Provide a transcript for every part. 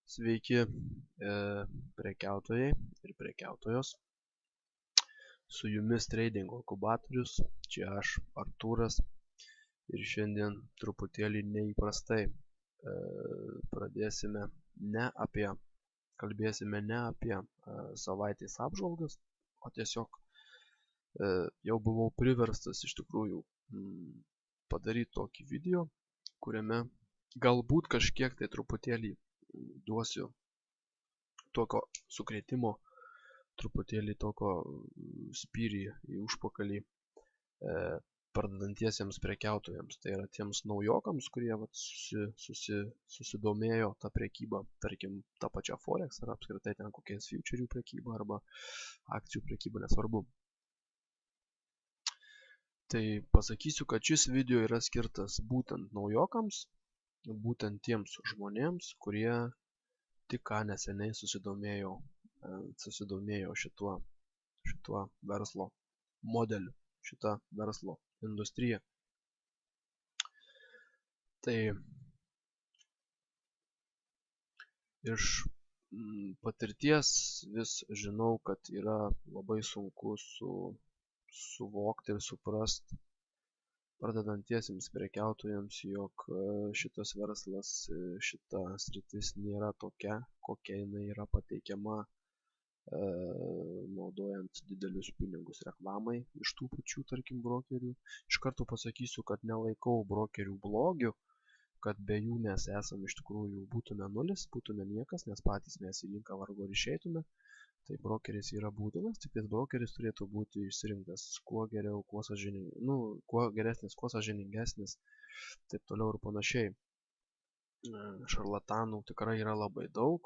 Sveiki prekiautojai ir prekiautojos. Su jumis Trading Inkubatorius, čia aš Artūras ir šiandien truputėlį neįprastai kalbėsime ne apie savaitės apžvalgas, o tiesiog jau buvau priverstas iš tikrųjų padaryti tokį video, kuriame galbūt kažkiek tai truputėlį duosiu tokio sukrėtimo, truputėlį tokio spyrį į užpakalį pardadantiesiems prekiautojams. Tai yra tiems naujokams, kurie susidomėjo tą prekybą, tarkim, tą pačią Forex ar apskritai ten kokiais futurių prekyba arba akcijų prekyba, nesvarbu. Tai pasakysiu, kad šis video yra skirtas būtent naujokams, būtent tiems žmonėms, kurie tik ką neseniai susidomėjo šituo verslo modeliu, šitą verslo industriją. Tai iš patirties vis žinau, kad yra labai sunku suvokti ir suprasti pradedantiesiems prekiautojams, jog šitas verslas, šita sritis nėra tokia, kokia jinai yra pateikiama naudojant didelius pinigus reklamai iš tų pačių, tarkim, brokerių. Iš karto pasakysiu, kad nelaikau brokerių blogiu, kad be jų mes esam iš tikrųjų būtume nulis, būtume niekas, nes patys mes į rinką vargu ar išeitume. Tai brokeris yra būtinas, tik tais brokeris turėtų būti išsirinktas kuo geriau, kuo geresnis, kuo sąžiningesnis, taip toliau ir panašiai. Šarlatanų tikrai yra labai daug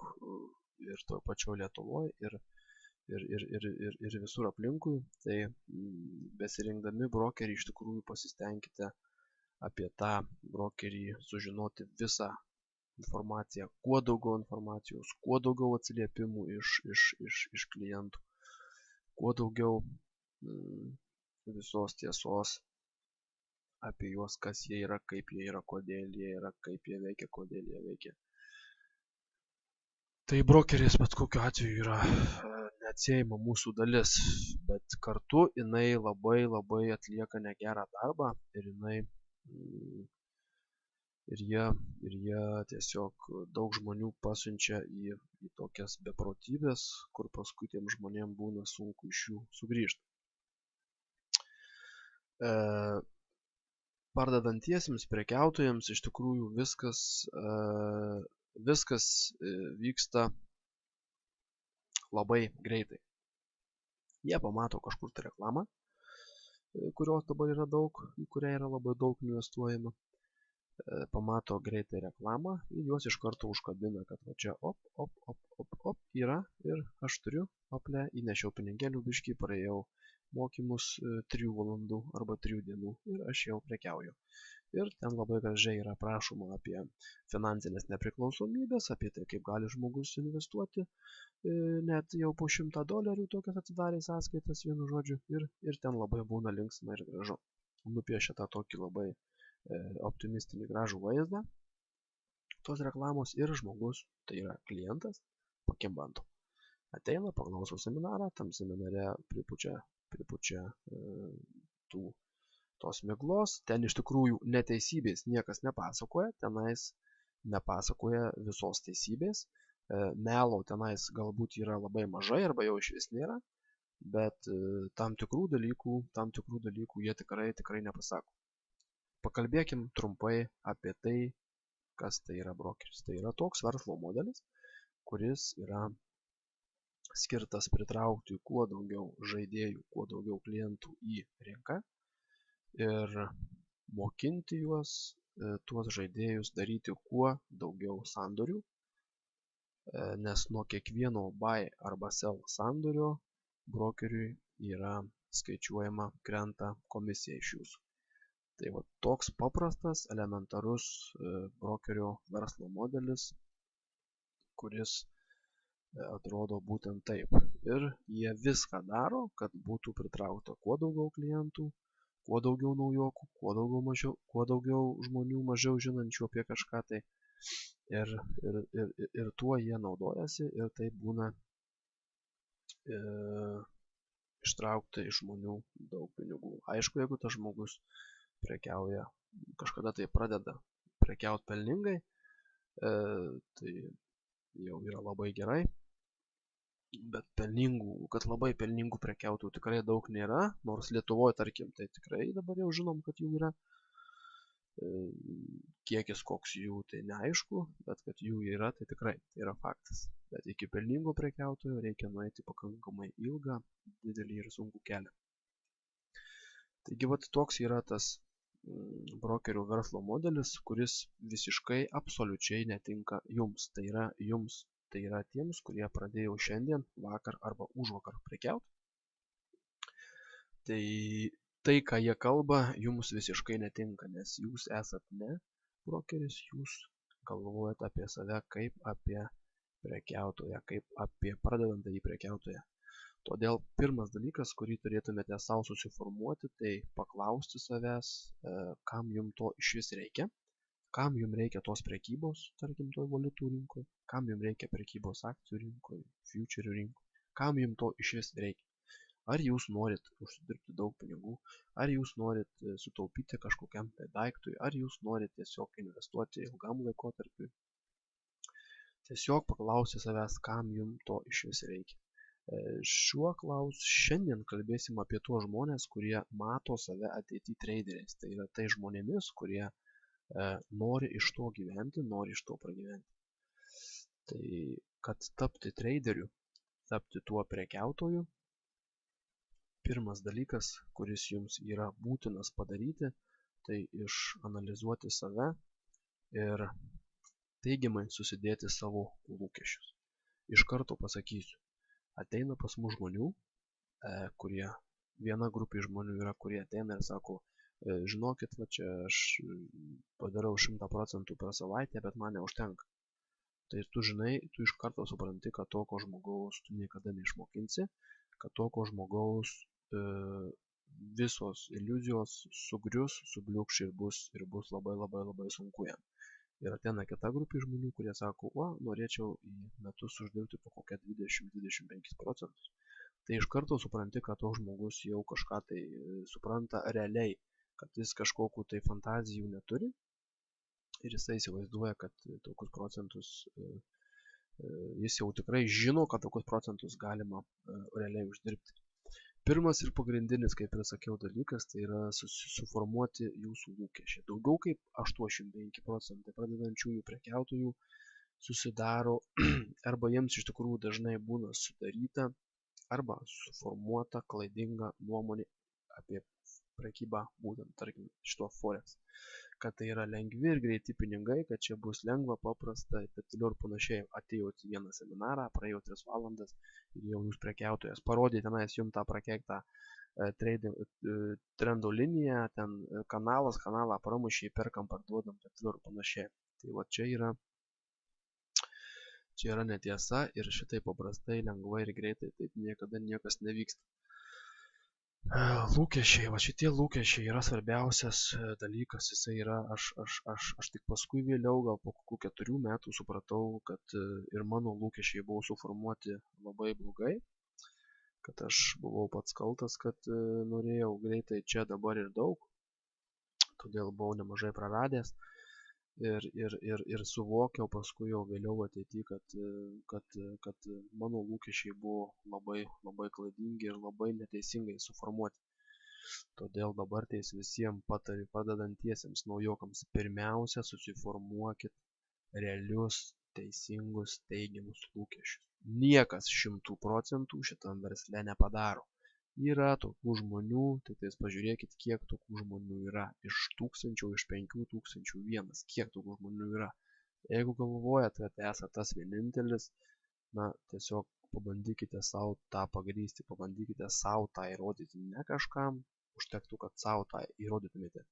ir toje pačioje Lietuvoje ir visur aplinkui. Tai besirinkdami brokerį iš tikrųjų pasistengkite apie tą brokerį sužinoti visą informaciją, kuo daugiau informacijos, kuo daugiau atsiliepimų iš klientų, kuo daugiau visos tiesos apie juos, kas jie yra, kaip jie yra, kodėl jie yra, kaip jie veikia, kodėl jie veikia. Tai brokeris bet kokiu atveju yra neatsiejama mūsų dalis, bet kartu jinai labai atlieka negerą darbą ir jie tiesiog daug žmonių pasiunčia į tokias beprotybės, kur paskui tiem žmonėm būna sunku iš jų sugrįžti. Pardadantiesiems prekiautojams iš tikrųjų viskas vyksta labai greitai. Jie pamato kažkur tai reklamą, kurios dabar yra daug, į kurią yra labai daug investuojama. Pamato greitai reklamą ir juos iš karto užkabina, kad va čia op yra ir aš turiu, įnešiau pinigėlių biškį, praėjau mokymus 3 valandų arba 3 dienų ir aš jau prekiauju. Ir ten labai gražiai yra prašoma apie finansinės nepriklausomybės, apie tai, kaip gali žmogus investuoti, net jau po $100 tokias atsidarė sąskaitas, vienu žodžiu, ir ten labai būna linksma ir gražu. Nupiešia tą tokį labai optimistinį gražų vaizdą tos reklamos ir žmogus, tai yra klientas, pakimbanto. Ateina, paklauso seminarą, tam seminare pripučia tos miglos, ten iš tikrųjų neteisybės niekas nepasakoja, tenais nepasakoja visos teisybės, melo tenais galbūt yra labai mažai arba jau iš vis nėra, bet tam tikrų dalykų jie tikrai nepasako. Pakalbėkim trumpai apie tai, kas tai yra brokeris. Tai yra toks verslo modelis, kuris yra skirtas pritraukti kuo daugiau žaidėjų, kuo daugiau klientų į rinką ir mokinti tuos žaidėjus daryti kuo daugiau sandorių, nes nuo kiekvieno buy arba sell sandorio brokeriui yra skaičiuojama, krenta komisija iš jūsų. Tai va, toks paprastas, elementarus brokerio verslo modelis, kuris atrodo būtent taip. Ir jie viską daro, kad būtų pritraukta kuo daugiau klientų, kuo daugiau naujokų, kuo daugiau žmonių mažiau žinančių apie kažką tai. Ir tuo jie naudojasi ir tai būna ištraukti iš žmonių daug pinigų. Aišku, jeigu tas žmogus prekiauja, kažkada tai pradeda prekiauti pelningai, tai jau yra labai gerai, bet kad labai pelningų prekiautojų tikrai daug nėra, nors Lietuvoje, tarkim, tai tikrai dabar jau žinom, kad jų yra. Kiekis koks jų, tai neaišku, bet kad jų yra, tai tikrai tai yra faktas. Bet iki pelningo prekiautojo reikia nueiti pakankamai ilgą, didelį ir sunkų kelią. Taigi, vat toks yra tas brokerių verslo modelis, kuris visiškai absoliučiai netinka jums. Tai yra jums, tai yra tiems, kurie pradėjo šiandien, vakar arba užvakar prekiauti. Tai, ką jie kalba, jums visiškai netinka, nes jūs esat ne brokeris, jūs galvojate apie save kaip apie prekiautoją, kaip apie pradedantąjį prekiautoją. Todėl pirmas dalykas, kurį turėtumėte savo susiformuoti, tai paklausti savęs, kam jums to iš vis reikia, kam jums reikia tos prekybos, tarkim, toj valiutų rinkoje, kam jums reikia prekybos akcijų rinkoje, futurių rinkoje, kam jums to iš vis reikia. Ar jūs norit užsidirbti daug pinigų, ar jūs norit sutaupyti kažkokiam tai daiktui, ar jūs norit tiesiog investuoti ilgam laikotarpiui. Tiesiog paklausti savęs, kam jums to iš vis reikia. Šiandien kalbėsim apie tuos žmonės, kurie mato save ateity traderiais. Tai yra tai žmonėmis, kurie nori iš to gyventi, nori iš to pragyventi. Tai kad tapti traderiu, tapti tuo prekiautoju, pirmas dalykas, kuris jums yra būtinas padaryti, tai išanalizuoti save ir teigiamai susidėti savo lūkesčius. Iš karto pasakysiu, ateina pas mus žmonių, viena grupė žmonių yra, kurie ateina ir sako, žinokit, va čia aš padarau 100% per savaitę, bet man neužtenka. Tai tu žinai, tu iš karto supranti, kad tokio žmogaus tu niekada neišmokinsi, kad tokio žmogaus visos iliuzijos sugrius, subliūkš ir bus labai sunku jam. Ir ateina kita grupė žmonių, kurie sako, norėčiau į metus uždirbti po kokią 20-25%. Tai iš karto supranti, kad toks žmogus jau kažką tai supranta realiai, kad jis kažkokių tai fantazijų neturi ir jisai įsivaizduoja, kad tokius procentus, jis jau tikrai žino, kad tokius procentus galima realiai uždirbti. Pirmas ir pagrindinis, kaip ir sakiau, dalykas, tai yra suformuoti jūsų lūkesčiai. Daugiau kaip 85% pradedančiųjų prekiautojų susidaro arba jiems iš tikrųjų dažnai būna sudaryta arba suformuota klaidinga nuomonė apie prekybą, būtent, tarkim, šito forex. Kad tai yra lengvi ir greiti pinigai, kad čia bus lengva, paprasta ir taip toliau ir panašiai. Atėjot į vieną seminarą, praėjo 3 valandas ir jau jūs prekiautojas parodė tenais jums tą prakeiktą trendo liniją, ten kanalą pramušė, perkam, parduodam, taip toliau ir panašiai. Tai va čia yra netiesa ir šitai paprastai, lengvai ir greitai taip niekada niekas nevyksta. Lūkesčiai, va šitie lūkesčiai yra svarbiausias dalykas, jisai yra, aš tik paskui vėliau, gal po kokių 4 metų supratau, kad ir mano lūkesčiai buvo suformuoti labai blogai, kad aš buvau pats kaltas, kad norėjau greitai čia dabar ir daug, todėl buvau nemažai praradęs ir suvokiau paskui jau vėliau ateityje, kad mano lūkesčiai buvo labai klaidingi ir labai neteisingai suformuoti. Todėl dabar tais visiems patariu padedantiesiems naujokams, pirmiausia susiformuokit realius, teisingus, teigiamus lūkesčius. Niekas 100% šitam versle nepadaro. Yra tokių žmonių, tai pažiūrėkit, kiek tokių žmonių yra. Iš 1000, iš 5000 vienas. Kiek tokių žmonių yra. Jeigu galvojat, kad esate tas vienintelis, tiesiog pabandykite savo tą pagrįsti, pabandykite savo tą įrodyti, ne kažkam, užtektų, kad savo tą įrodytumėte.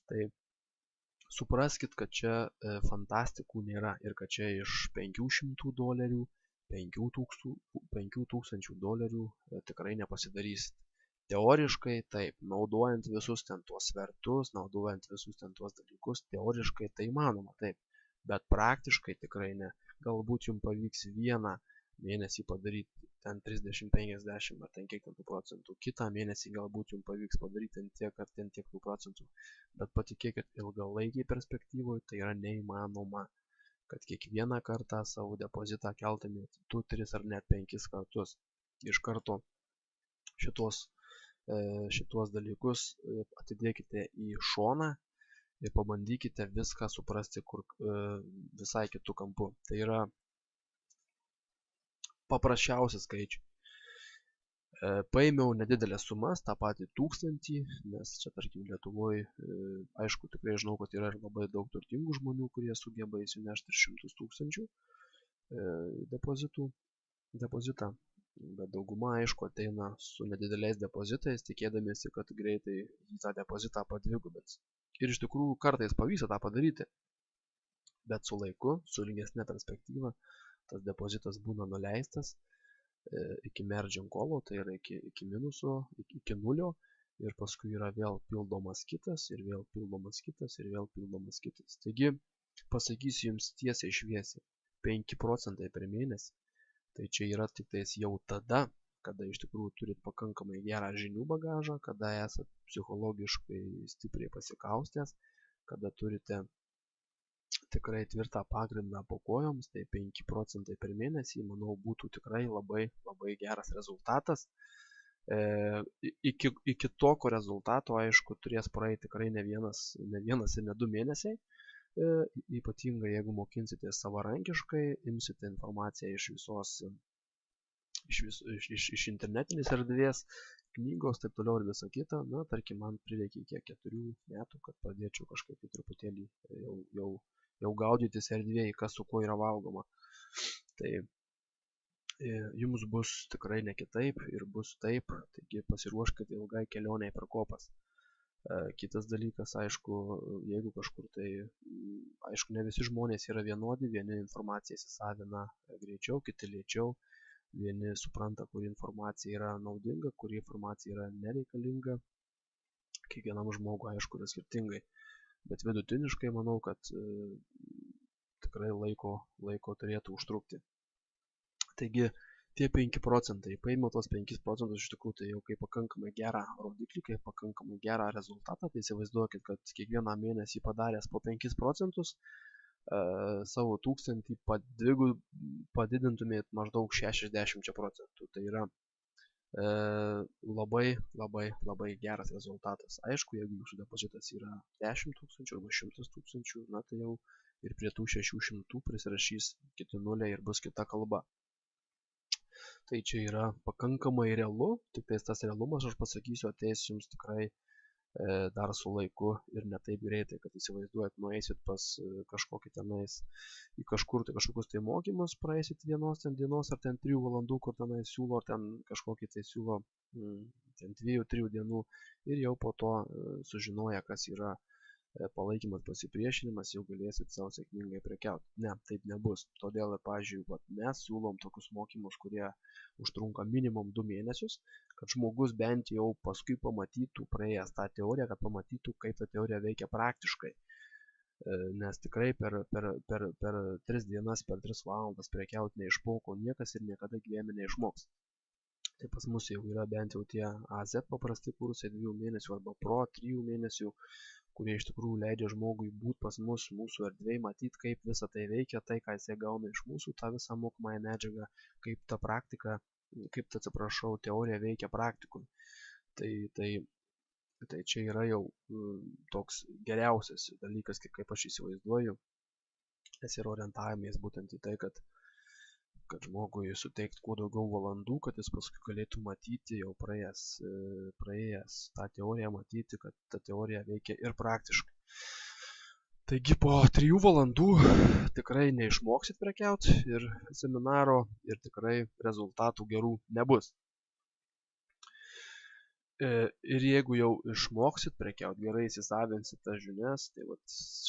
Tai supraskit, kad čia fantastikų nėra ir kad čia iš $500 $5000 tikrai nepasidarysit. Teoriškai taip, naudojant visus ten tuos svertus, naudojant visus ten tuos dalykus, teoriškai tai įmanoma, taip. bet praktiškai tikrai ne. Galbūt jums pavyks vieną mėnesį padaryti ten 30, 50 ar ten kiek ten tų procentų. Kitą mėnesį galbūt jums pavyks padaryti ten tiek ar ten tiek tų procentų. Bet patikėkit, ilgalaikiai perspektyvoje tai yra neįmanoma, kad kiekvieną kartą savo depozitą keltumėt 2, 3 ar net 5 kartus. Iš karto šitos dalykus atidėkite į šoną ir pabandykite viską suprasti visai kitų kampų. Tai yra paprasčiausi skaičiai. Paėmiau nedidelės sumas, tą patį 1000, nes čia tarkim Lietuvoje, aišku, tikrai žinau, kad yra ir labai daug turtingų žmonių, kurie sugeba įsinešti 100 000 depozitą, bet dauguma, aišku, ateina su nedideliais depozitais, tikėdamiesi, kad greitai tą depozitą padvigubins. Ir iš tikrųjų kartais pavyksta tą padaryti, bet su laiku, su ilgesne perspektyva, tas depozitas būna nuleistas iki margin call, tai yra iki minuso, iki nulio, ir paskui yra vėl pildomas kitas, ir vėl pildomas kitas, ir vėl pildomas kitas. Taigi, pasakysiu jums tiesiai šviesiai, 5 procentai per mėnesį, tai čia yra tik tais jau tada, kada iš tikrųjų turit pakankamai gerą žinių bagažą, kada esate psichologiškai stipriai pasikaustęs, kada turite tikrai tvirtą pagrindą po kojoms, tai 5 procentai per mėnesį, manau, būtų tikrai labai, labai geras rezultatas. Iki tokio rezultato, aišku, turės praeiti tikrai ne vienas ir ne 2 mėnesiai. Ypatingai, jeigu mokinsitės savarankiškai, imsite informaciją iš internetinės erdvės, knygos, taip toliau ir visa kita. Na, tarkim, man prireikė 4 metų, kad pradėčiau kažkaip tai truputėlį jau gaudytis erdvėje, kas su kuo yra valgoma. Tai jums bus tikrai ne kitaip ir bus taip, taigi pasiruoškite ilgai kelioniai per kopas. Kitas dalykas, aišku, jeigu kažkur tai, aišku, ne visi žmonės yra vienodi, vieni informaciją įsisavina greičiau, kiti lėčiau, vieni supranta, kuri informacija yra naudinga, kuri informacija yra nereikalinga, kiekvienam žmogui, aišku, yra skirtingai. Bet vidutiniškai manau, kad tikrai laiko turėtų užtrukti. Taigi, tie 5 procentai, paėmiau tos 5 procentus iš tikrųjų, tai jau kaip pakankamai gerą rodiklį, kaip pakankamai gerą rezultatą, tai įsivaizduokit, kad kiekvieną mėnesį padaręs po 5 procentus, savo 1000 padidintumėt maždaug 60 procentų. Tai yra labai geras rezultatas. Aišku, jeigu jūsų depozitas yra 10 000 arba 100 000, na tai jau ir prie tų 600 prisirašys kiti nuliai ir bus kita kalba. Tai čia yra pakankamai realu, tik tas realumas, aš pasakysiu, ateis jums tikrai dar su laiku ir ne taip greitai, kad įsivaizduojat, nueisit pas kažkokį tenais į kažkokius tai mokymus, praeisit vienos dienos ar ten 3 valandų, kur tenais siūlo, ar ten kažkokį tai siūlo ten 2-3 dienų ir jau po to sužinoja, kas yra palaikymas, pasipriešinimas, jau galėsit savo sėkmingai prekiauti. Ne, taip nebus. Todėl, pavyzdžiui, mes siūlom tokius mokymus, kurie užtrunka minimum 2 mėnesius, kad žmogus bent jau paskui pamatytų, praėjęs tą teoriją, kad pamatytų, kaip ta teorija veikia praktiškai. Nes tikrai per 3 dienas, per 3 valandas prekiauti neišmoko niekas ir niekada gyvenime neišmoks. Tai pas mus jau yra bent jau tie AZ paprasti kursai 2 mėnesių arba Pro 3 mėnesių, kurie iš tikrųjų leidžia žmogui būti pas mus, mūsų erdvėje, matyti, kaip visą tai veikia, tai, ką jisai gauna iš mūsų, tą visą mokomąją medžiagą, kaip ta praktika, teorija veikia praktikui. Tai čia yra jau toks geriausias dalykas, kaip aš įsivaizduoju, nes yra orientavimas būtent į tai, kad žmogui suteikt kuo daugiau valandų, kad jis paskui galėtų matyti, jau praėjęs tą teoriją, matyti, kad ta teorija veikia ir praktiškai. Taigi po 3 valandų tikrai neišmoksit prekiauti ir seminaro ir tikrai rezultatų gerų nebus. Ir jeigu jau išmoksit prekiauti, gerai įsisavinsit tas žinias, tai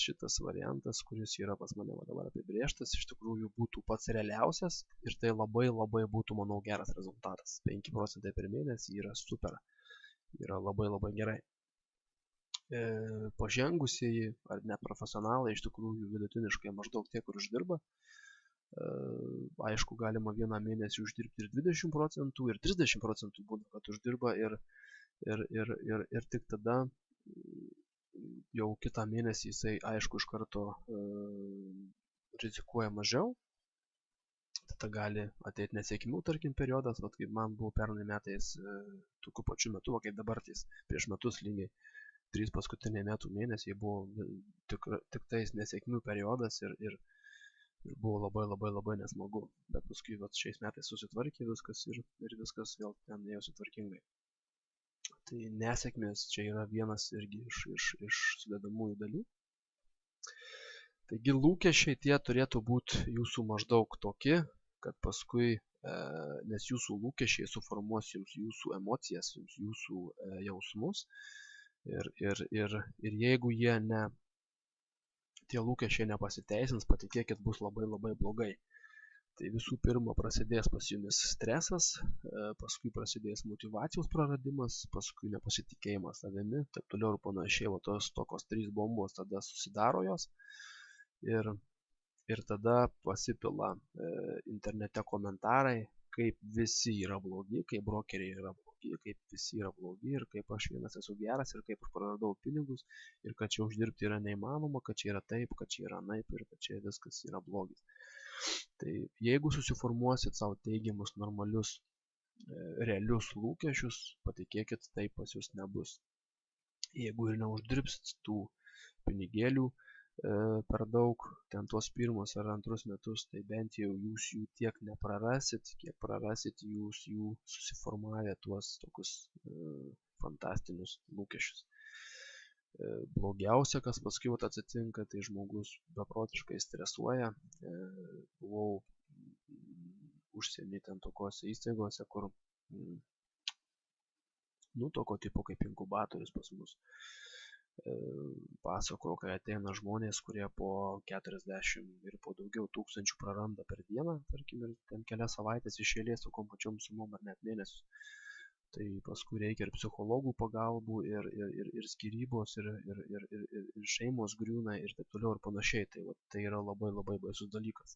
šitas variantas, kuris yra pas mane dabar apibrėžtas, iš tikrųjų būtų pats realiausias ir tai labai būtų, manau, geras rezultatas. 5 procentai per mėnesį yra super, yra labai gerai. pažengusieji ar net profesionalai iš tikrųjų vidutiniškai maždaug tiek ir uždirba. Aišku, galima vieną mėnesį uždirbti ir 20%, ir 30% būna, kad uždirba ir tik tada jau kitą mėnesį jisai, aišku, iš karto rizikuoja mažiau. Tada gali ateiti nesėkmių, tarkim, periodas, vat kaip man buvo pernai metais tokiu pačiu metu, kaip dabar prieš metus lygiai 3 paskutiniai metų mėnesiai buvo tik tais nesėkmių periodas ir buvo labai nesmagu, bet paskui vat, šiais metais susitvarkė viskas ir viskas vėl ten ėjosi tvarkingai. Tai nesėkmės čia yra vienas irgi iš sudedamųjų dalių. Taigi lūkesčiai tie turėtų būti jūsų maždaug tokie, kad paskui, nes jūsų lūkesčiai suformuos jums jūsų emocijas, jums jūsų jausmus ir jeigu tie lūkesčiai nepasiteisins, patikėkit, bus labai blogai. Tai visų pirma prasidės pas jumis stresas, paskui prasidės motyvacijos praradimas, paskui nepasitikėjimas savimi, taip toliau ir panašiai, o tos tokios 3 bombos tada susidaro jos ir tada pasipila internete komentarai, kaip visi yra blogi, kaip brokeriai yra blogi, kaip visi yra blogi ir kaip aš vienas esu geras ir kaip aš praradau pinigus ir kad čia uždirbti yra neįmanoma, kad čia yra taip, kad čia yra naip ir kad čia viskas yra blogis. Tai jeigu susiformuosit savo teigiamus, normalius, realius lūkesčius, patikėkit, tai pas jūs nebus. Jeigu ir neuždirbsit tų pinigėlių per daug, ten tuos pirmus ar antrus metus, tai bent jau jūs jų tiek neprarasit, kiek prarasit jūs jų susiformavę tuos tokius fantastinius lūkesčius. Blogiausia, kas paskui atsitinka, tai žmogus beprotiškai stresuoja. Buvau užsieny ten tokiose įstaigose, kur tokio tipo kaip inkubatorius pas mus. Pasakojo, kai ateina žmonės, kurie po 40 ir po daugiau tūkstančių praranda per dieną, tarkim, ir ten kelias savaitės iš eilės su kom pačiom sumom ar net mėnesius. Tai paskui reikia ir psichologų pagalbų, ir skyrybos, ir šeimos griūna, ir taip toliau ir panašiai. Tai yra labai baisus dalykas.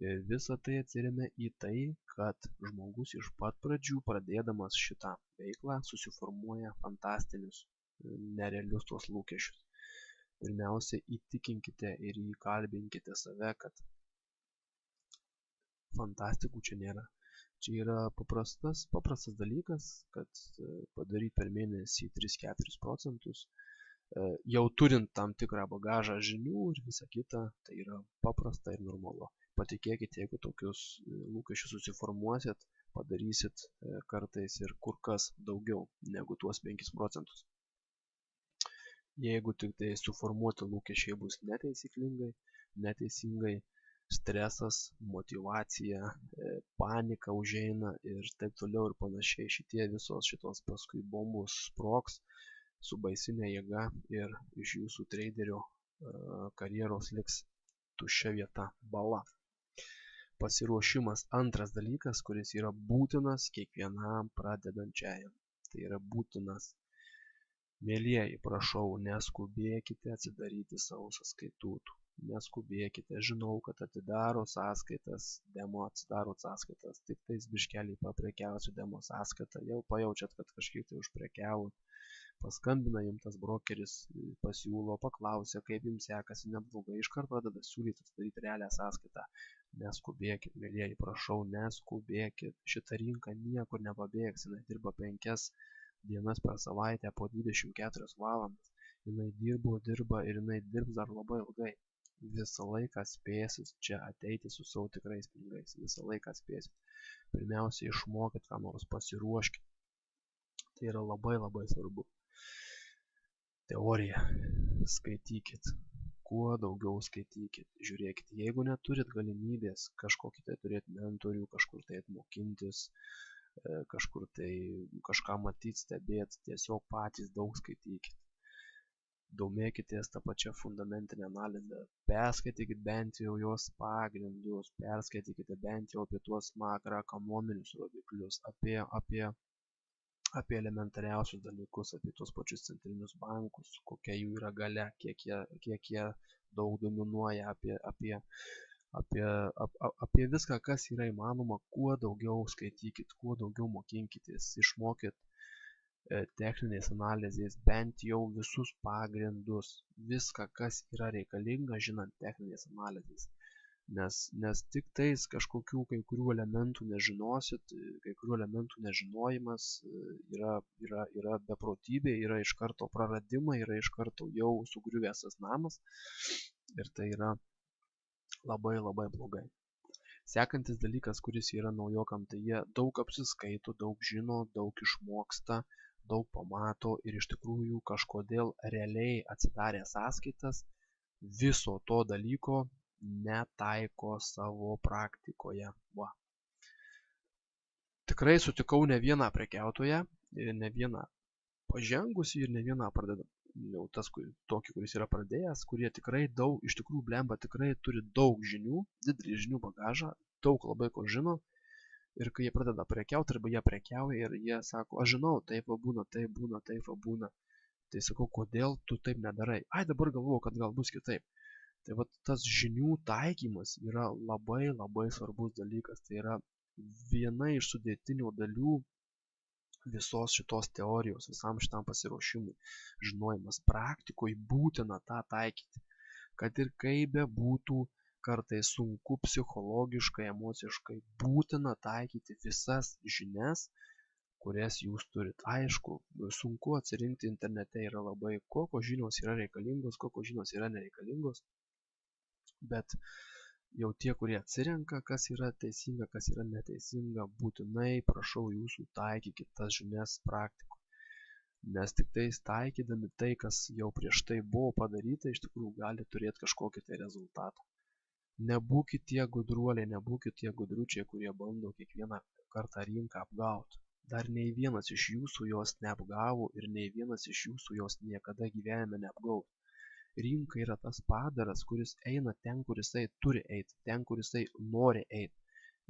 Ir visa tai atsiremia į tai, kad žmogus iš pat pradžių, pradėdamas šitą veiklą, susiformuoja fantastinius, nerealius tuos lūkesčius. Pirmiausia, įtikinkite ir įkalbinkite save, kad fantastikų čia nėra. Čia yra paprastas dalykas, kad padaryti per mėnesį 3-4%, jau turint tam tikrą bagažą žinių ir visą kitą, tai yra paprasta ir normalu. Patikėkite, jeigu tokius lūkesčius susiformuosit, padarysit kartais ir kur kas daugiau negu tuos 5%. Jeigu tik tai suformuoti lūkesčiai bus neteisingai, stresas, motyvacija, panika užeina ir taip toliau ir panašiai, šitos paskui bombos sprogs su baisinė jėga ir iš jūsų traderio karjeros liks tuščia vieta, bala. Pasiruošimas antras dalykas, kuris yra būtinas kiekvienam pradedančiajam. Tai yra būtinas. Mielieji, prašau, neskubėkite atsidaryti savo sąskaitų. Neskubėkite, žinau, kad atidaro sąskaitas, demo atsidaro sąskaitas, tik tais biškelį paprekiausiu demo sąskaitą, jau pajaučiat, kad kažkiek tai užprekiavot. Paskambina jums tas brokeris, pasiūlo, paklausia, kaip jums sekasi, neblogai, iš karto pradeda siūlyti atsidaryti realią sąskaitą. Neskubėkit, mielieji, prašau, neskubėkit. Šita rinka niekur nepabėgs, jinai dirba 5 dienas per savaitę po 24 valandas. Jinai dirba ir jinai dirbs dar labai ilgai. Visą laiką spėsit čia ateiti su savo tikrais pinigais. Visą laiką spėsit. Pirmiausia, išmokit ką nors, pasiruoškit. Tai yra labai svarbu. Teorija. Skaitykit. Kuo daugiau skaitykit. Žiūrėkit, jeigu neturit galimybės kažkokį tai turėti mentorių, kažkur tai mokintis, kažkur tai kažką matyti, stebėti, tiesiog patys daug skaitykit. Domėkitės tą pačią fundamentinę analizę, perskaitykit bent jau jos pagrindus, perskaitykite bent jau apie tuos makroekonominius rodiklius, apie apie elementariausius dalykus, apie tuos pačius centrinius bankus, kokia jų yra galia, kiek jie daug dominuoja, apie viską, kas yra įmanoma, kuo daugiau skaitykit, kuo daugiau mokinkitės, išmokit techninės analizės, bent jau visus pagrindus, viską, kas yra reikalinga, žinant techninės analizės. Nes tik tais kažkokių kai kurių elementų nežinosit, kai kurių elementų nežinojimas yra beprotybė, yra iš karto praradimai, yra iš karto jau sugriuvęs tas namas ir tai yra labai labai blogai. Sekantis dalykas, kuris yra naujokam, tai jie daug apsiskaito, daug žino, daug išmoksta, daug pamato ir iš tikrųjų kažkodėl realiai atsidarę sąskaitas viso to dalyko netaiko savo praktikoje. Va. Tikrai sutikau ne vieną prekiautoją, ne vieną pažengusį ir ne vieną tokį, kuris yra pradėjęs, kurie tikrai daug, iš tikrųjų blemba, tikrai turi daug žinių, didelį žinių bagažą, daug labai ko žino. Ir kai jie pradeda prekiauti, arba jie prekiauja ir jie sako, aš žinau, taip va būna, taip būna, taip va būna. Tai sakau, kodėl tu taip nedarai? Ai, dabar galvoju, kad gal bus kitaip. Tai va tas žinių taikymas yra labai labai svarbus dalykas. Tai yra viena iš sudėtinių dalių visos šitos teorijos, visam šitam pasiruošimui. Žinojimas praktikoje būtina tą taikyti. Kad ir kaip be būtų kartais sunku psichologiškai, emociškai, būtina taikyti visas žinias, kurias jūs turit. Aišku, sunku atsirinkti internete yra labai, kokios žinios yra reikalingos, kokios žinios yra nereikalingos, bet jau tie, kurie atsirenka, kas yra teisinga, kas yra neteisinga, būtinai prašau jūsų taikykit tas žinias praktikoje. Nes tik tais taikydami tai, kas jau prieš tai buvo padaryta, iš tikrųjų gali turėti kažkokį tai rezultatą. Nebūkit tie gudruoliai, nebūkit tie gudručiai, kurie bando kiekvieną kartą rinką apgauti. Dar nei vienas iš jūsų jos neapgavo ir nei vienas iš jūsų jos niekada gyvenime neapgaus. Rinka yra tas padaras, kuris eina ten, kur jisai turi eiti, ten, kur jisai nori eiti.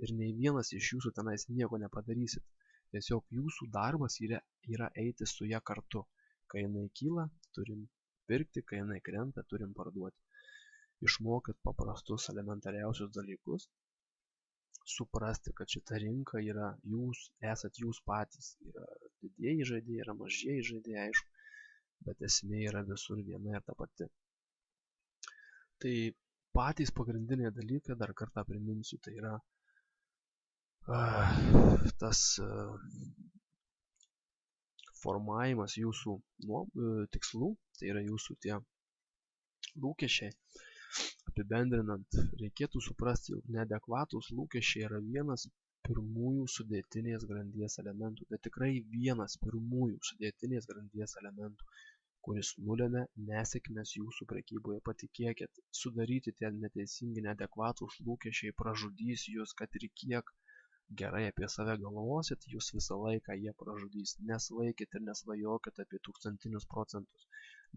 Ir nei vienas iš jūsų tenais nieko nepadarysit. Tiesiog jūsų darbas yra eiti su ją kartu. Kai jinai kyla, turim pirkti, kai jinai krenta, turim parduoti. Išmokit paprastus elementariausius dalykus. Suprasti, kad šita rinka yra esat jūs patys. Yra didieji žaidėjai, yra mažieji žaidėjai, aišku. Bet esmė yra visur viena ir ta pati. Tai patys pagrindiniai dalykai, dar kartą priminsiu, tai yra tas formavimas jūsų tikslų, tai yra jūsų tie lūkesčiai. Apibendrinant, reikėtų suprasti, jog neadekvatūs lūkesčiai yra vienas pirmųjų sudėtinės grandies elementų. Tai tikrai vienas pirmųjų sudėtinės grandies elementų, kuris nulemia nesėkmes jūsų prekyboje. Patikėkit, sudaryti tie neteisingi, neadekvatūs lūkesčiai pražudys jūs, kad ir kiek gerai apie save galvosit, jūs visą laiką jie pražudys. Nesvaikit ir nesvajokit apie 1000%.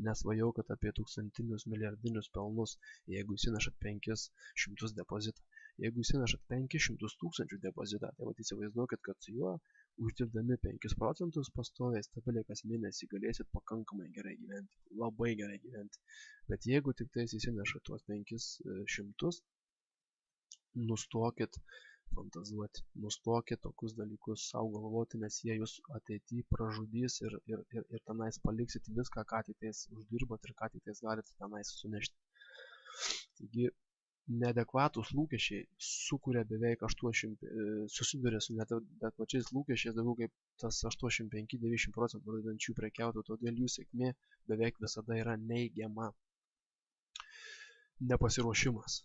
Nesvajokit apie 1000 milijardinius pelnus, jeigu įsinešat 500 depozitą. Jeigu įsinešat 500 000 depozitą, tai vat įsivaizduokit, kad su juo uždirbdami 5% pastoviai stabiliai kas mėnesį galėsit pakankamai gerai gyventi, labai gerai gyventi. Bet jeigu tik tais įsinešat tuos 500, nustokit fantazuoti, nustokit tokius dalykus savo galvoti, nes jie jūs ateityje pražudys ir tenais paliksit viską, ką tik tais uždirbat ir ką tik tais galite tenais sunešti. Taigi, neadekvatūs lūkesčiai sukuria beveik susiduria su neadekvačiais lūkesčiais daugiau kaip tas 85-90% pradedančių prekiautojų, todėl jų sėkmė beveik visada yra neigiama. Nepasiruošimas.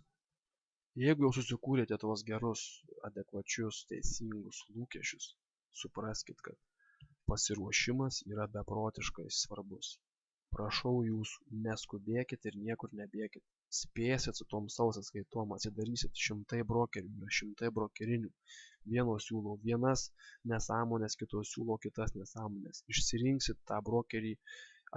Jeigu jau susikūrėte tuos gerus, adekvačius, teisingus lūkesčius, supraskit, kad pasiruošimas yra beprotiškai svarbus. Prašau jūsų, neskubėkit ir niekur nebėkit. Spėsit su tom savo sąskaitom, atsidarysit 100 brokerių, yra 100 brokerinių. Vienos siūlo vienas nesąmonės, kitos siūlo kitas nesąmonės. Išsirinksit tą brokerį,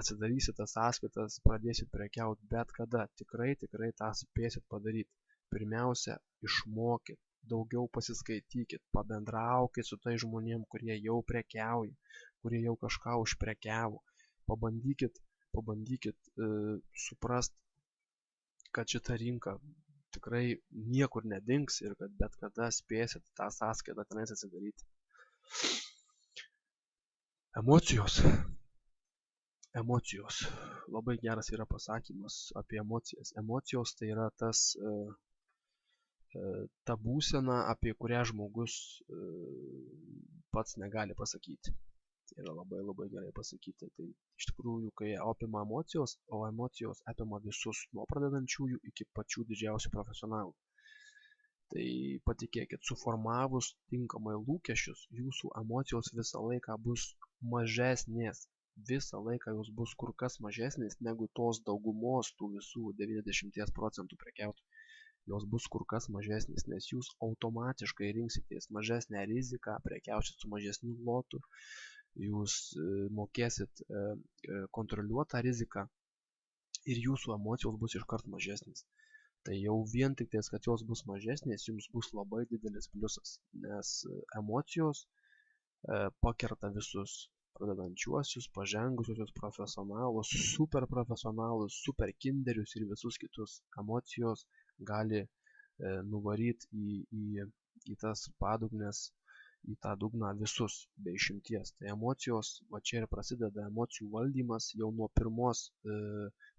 atsidarysit tas sąskaitas, pradėsit prekiauti bet kada. Tikrai tą spėsit padaryti. Pirmiausia, išmokit, daugiau pasiskaitykit, pabendraukit su tai žmonėm, kurie jau prekiauja, kurie jau kažką užprekiavo. Pabandykit suprast, kad šita rinka tikrai niekur nedings ir kad bet kada spėsit tą sąskaitą tenais atsidaryti. Emocijos. Labai geras yra pasakymas apie emocijas. Emocijos tai yra ta būsena, apie kurią žmogus pats negali pasakyti. Tai yra labai gerai pasakyti. Tai iš tikrųjų, kai apima emocijos, o emocijos apima visus nuo pradedančiųjų iki pačių didžiausių profesionalų. Tai patikėkit, suformavus tinkamai lūkesčius, jūsų emocijos visą laiką bus mažesnės. Visą laiką jos bus kur kas mažesnės negu tos daugumos tų visų 90% prekiautojų. Jos bus kur kas mažesnės, nes jūs automatiškai rinksitės mažesnę riziką, prekiausit su mažesniu lotu, jūs mokėsit kontroliuotą riziką ir jūsų emocijos bus iškart mažesnės. Tai jau vien tik tais, kad jos bus mažesnės, jums bus labai didelis pliusas, nes emocijos pakerta visus pradedančiuosius, pažengusius profesionalus, super profesionalus, super kinderius ir visus kitus. Emocijos gali nuvaryti į tas padugnes, į tą dugną visus, be išimties. Tai emocijos, va čia ir prasideda emocijų valdymas jau nuo pirmos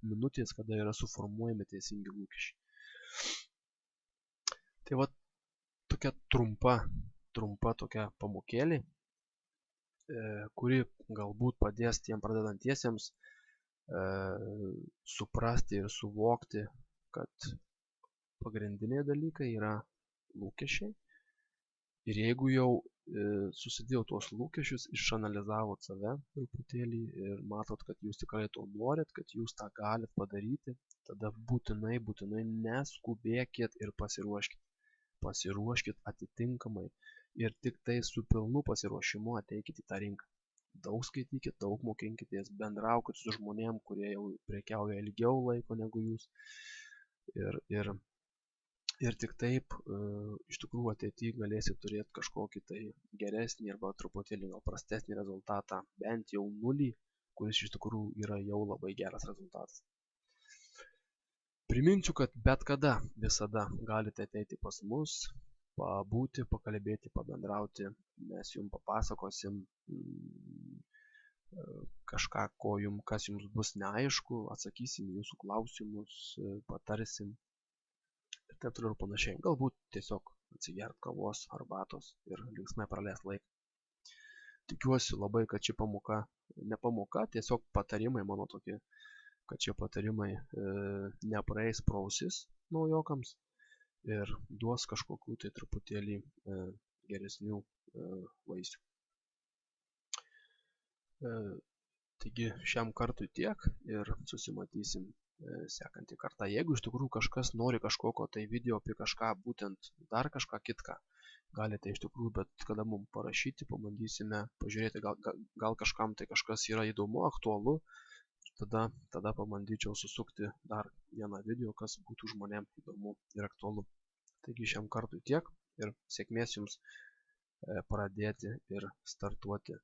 minutės, kada yra suformuojami teisingi lūkesčiai. Tai va tokia trumpa tokia pamokėlė, kuri galbūt padės tiem pradedantiesiems suprasti ir suvokti, kad pagrindiniai dalykai yra lūkesčiai. Ir jeigu jau susidėjo tuos lūkesčius, išanalizavot save truputėlį ir matot, kad jūs tikrai to norit, kad jūs tą galit padaryti, tada būtinai neskubėkit ir pasiruoškit. Pasiruoškit atitinkamai ir tik tai su pilnu pasiruošimu ateikit į tą rinką. Daug skaitykit, daug mokinkitės, bendraukit su žmonėm, kurie jau prekiauja ilgiau laiko negu jūs. Ir tik taip iš tikrųjų ateityje galėsit turėti kažkokį tai geresnį arba truputėlį gal prastesnį rezultatą, bent jau nulį, kuris iš tikrųjų yra jau labai geras rezultatas. Priminsiu, kad bet kada visada galite ateiti pas mus, pabūti, pakalbėti, pabendrauti, mes jums papasakosim kažką, kas jums bus neaišku, atsakysim jūsų klausimus, patarsim ir taip toliau ir panašiai. Galbūt tiesiog atsigert kavos, arbatos ir linksmai praleist laiką. Tikiuosi labai, kad ši pamoka, ne pamoka, tiesiog patarimai mano tokie, kad šie patarimai nepraeis pro ausis naujokams ir duos kažkokių tai truputėlį geresnių vaisių. Taigi šiam kartui tiek ir susimatysim sekantį kartą. Jeigu iš tikrųjų kažkas nori kažkokio tai video apie kažką, būtent dar kažką kitką, galite iš tikrųjų bet kada mums parašyti, pabandysime pažiūrėti, gal kažkam tai kažkas yra įdomu, aktualu. Tada pabandyčiau susukti dar vieną video, kas būtų žmonėm įdomu ir aktualu. Taigi šiam kartui tiek ir sėkmės jums pradėti ir startuoti